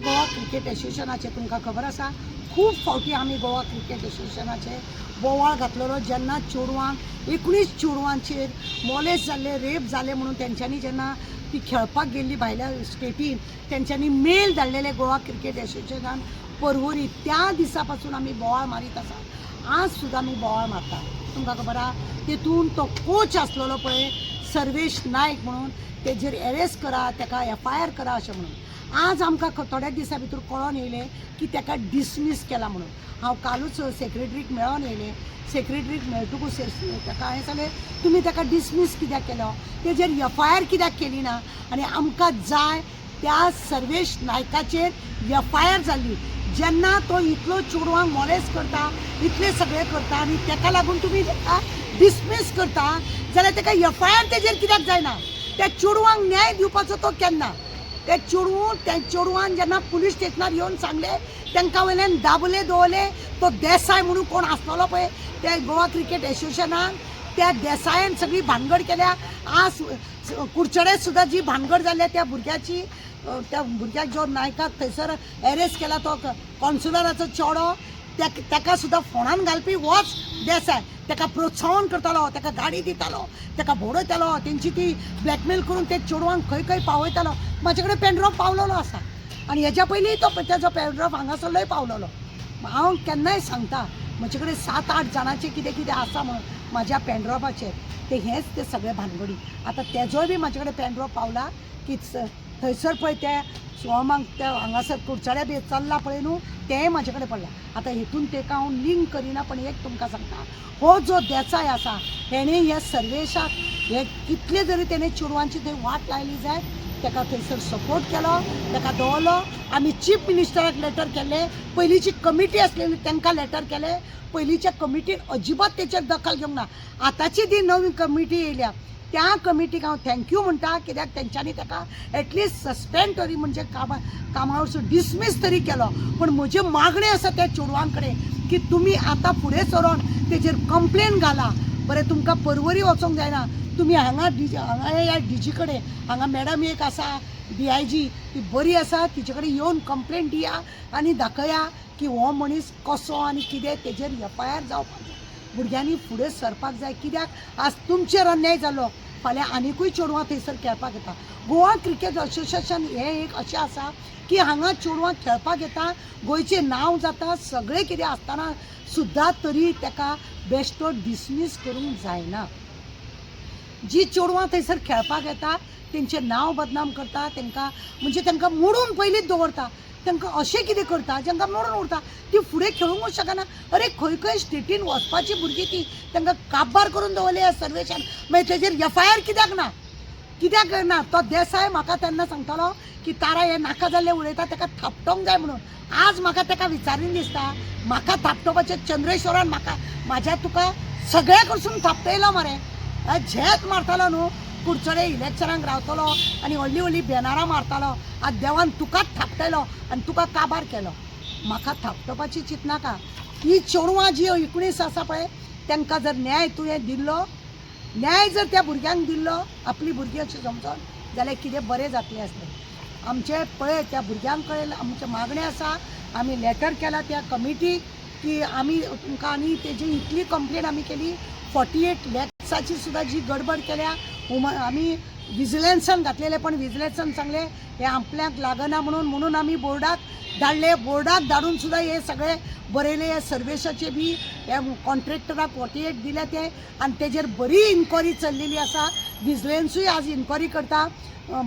Goa cricket एसोसिएशनाचे तुमकां खबर आसा खूब फावटी आमी गोवा क्रिकेट एसोसिएशनाचे बोवाळ घातलेलो जेन्ना चेडवांक 19 चेडवांचेर मॉलेस्ट जाल्ले रेप जाले म्हणून तेंच्यांनी जेन्ना ती खेळपाक गेल्ली भायल्या स्टेटीन तेंच्यांनी मेल धाडलेले गोवा क्रिकेट एसोसिएशनान परवरी त्या दिसा पासून आमी बोवाळ मारीत आसा आज सुद्दां आमी बोवाळ मारता तुमकां खबर आहा तेतून तो कोच आसलेलो पळय सर्वेश नायक म्हणून तेजेर अरेस्ट करा तेका FIR करा अशें म्हणून आज आमकां थोड्या दिसा भितर कळोन येयलें की तेका डिसमीस केला म्हणून हांव कालूच सेक्रेटरीक मेळोन येयलें सेक्रेटरीक मेळटकूच तेका हांवें सांगलें तुमी तेका डिसमीस कित्याक केलो तेजेर FIR कित्याक केली ना आनी आमकां जाय त्या सर्वेश नायकाचेर FIR जाल्ली जेन्ना तो इतलो चेडवांक मॉलेस्ट करता इतले सगळे करता आनी तेका लागून तुमी तेका डिसमीस करता जाल्यार तेका FIR तेजेर कित्याक जायना त्या चेडवांक न्याय दिवपाचो तो केन्ना त्या चेडवान जेन्ना पुलीस स्टेशनार येवन सांगले तांकां वयल्यान दाबले दवरले तो देसाय म्हणून कोण आसलेलो पळय त्या गोवा क्रिकेट एसोसिएशनान त्या देसायान सगळी भानगड केल्या आज कुडचडे सुद्दां जी भानगड जाल्या त्या भुरग्याक जो नायकाक थंयसर अरेस्ट केला तो कॉन्सुलराचो चेडो तेका सुद्दां फोणान घालपी होच देसाय तेका प्रोत्साहन करतालो तेका गाडी दितालो तेका भोडयतालो तेंची ती ब्लॅकमेल करून ते चेडवांक खंय खंय पावयतालो म्हाजे कडेन पेनड्रॉप पावलेलो आसा आनी हेज्या पयलीं तो तेजो पेनड्रॉप हांगासरलोय पावलेलो हांव केन्नाय सांगता म्हजे कडेन 7-8 जाणांचें कितें कितें आसा म्हणून म्हाज्या पेनड्रॉपाचेर ते हेच ते सगळे भानगडी आतां तेजोय बी म्हाजे कडेन पेनड्रॉप पावला की थंयसर पळय ते सोमांक ते हांगासर कुडचड्या बी चल्ला पळय न्हू तेंय म्हाजे कडेन पडला आतां हितून तेका हांव लिंक करिना पण एक तुमकां सांगता हो जो देसाय आसा हेणे ह्या सर्वेशाक हे कितले जरी तेणे चेडवांची थंय वाट लायली जाय तेका थंयसर सपोर्ट केलो तेका दवरलो आमी चीफ मिनिस्टराक लेटर केल्ले पयलींची कमिटी आसलेली तांकां लेटर केले पयलींच्या कमिटीन अजिबात तेचेर दखल घेवंक ना आतांची जी नवी कमिटी येयल्या त्या कमिटीक हांव थँक्यू म्हणटा कित्याक तेंच्यांनी तेका एटलिस्ट सस्पेंड तरी म्हणजे कामा वयरसून डिसमीस तरी केलो पण म्हजे मागणे आसा त्या चेडवां कडेन की तुमी आतां फुडें सरोन तेजेर कंप्लेन घाला बरें तुमकां परवरी वचोंक जायना तुमी हांगा ह्या DG कडेन हांगा मॅडम एक आसा DIG ती बरी आसा तिचे कडेन येवन कंप्लेन दिया आनी दाखया की हो मनीस कसो आनी कितें तेजेर FIR जावपाक जाय भुरग्यांनी फुडें सरपाक जाय कित्याक आज तुमचेर अन्याय जालो फाल्यां आनिकूय चेडवां थंयसर खेळपाक येता गोवा क्रिकेट एसोसिएशन हें एक अशें आसा की हांगा चेडवां खेळपाक येता गोंयचें नांव जाता सगळें कितें आसतना सुद्दां तरी तेका बेश्टो डिसमीस करूंक जायना जी चेडवां थंयसर खेळपाक येता तेंचें नांव बदनाम करता तांकां मोडून पयलींच दवरता तांकां अशें कितें करता जांकां मोडून उरता ती फुडें खेळूंकूच शकना अरे खंय खंय स्टेटीन वचपाची भुरगीं ती तांकां काबार करून दवरले ह्या सर्वेशान मागीर तेजेर FIR कित्याक ना तो देसाय म्हाका तेन्ना सांगतालो की तारा हे नाका जाल्ले उलयता ताका थापटोंक जाय म्हणून आज म्हाका ताका विचारीन दिसता म्हाका थापटोवपाचें चंद्रेश्वरान म्हाज्या तुका सगळ्या कडसून थापटयलो मरे झेत मारतालो न्हू कुडचडे इलेक्शनाक रावतलो आनी व्हडली व्हडली बॅनरां मारतालो आज देवान तुकाच थापटयलो आनी तुका काबार केलो म्हाका थापटोवपाची चिंत नाका ही चेडवां जी 19 आसा पळय तांकां जर न्याय तुवें दिल्लो न्याय जर त्या भुरग्यांक दिल्लो आपली भुरगीं अशी समजोन जाल्यार कितें बरें जातलें आसलें आमचे पळय त्या भुरग्यां कडेन आमचे मागणे आसा आमी लेटर केला त्या कमिटीक की आमी तुमकां आनी तेजी इतली कंप्लेन आमी केली 48 लॅक्साची सुद्दां जी गडबड केल्या आमी विजिलन्सान घातलेले पण विजिलन्सान सांगले हे आपल्याक लागना म्हणून आमी बोर्डाक धाडले बोर्डाक धाडून सुद्दां हे सगळे बरयले हे सर्वेशाचे बी हे कॉन्ट्रॅक्टराक 48 दिले ते आनी तेजेर बरी इन्क्वायरी चल्लेली आसा विजिलन्सूय आज इन्क्वायरी करता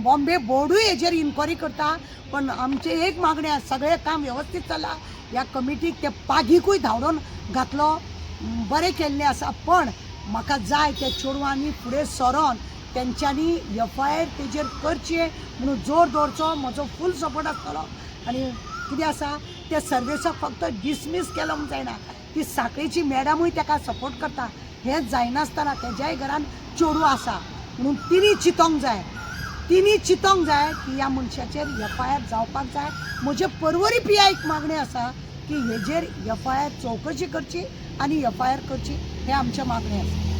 बॉम्बे बोर्डूय हेजेर इन्क्वायरी करता पण आमचे एक मागणे आसा सगळें काम वेवस्थीत चला ह्या कमिटीक ते पागीकूय धांवडोन घातलो बरें केल्लें आसा पण म्हाका जाय त्या चेडवांनी फुडें सरोन तेंच्यांनी FIR तेजेर करचे म्हणून जोर दवरचो म्हजो फूल सपोर्ट आसतलो आनी कितें आसा त्या सर्वेसाक फक्त डिसमीस केलो जायना ती साखळेची मॅडमूय ताका सपोर्ट करता हें जायनासतना तेज्याय घरान चेडूं आसा म्हणून तिणी चिंतोंक जाय की ह्या मनशाचेर FIR जावपाक जाय म्हजे परवरी PIक मागणें आसा की हेजेर FIR चवकशी करची आनी FIR करची हें आमचें मागणें आसा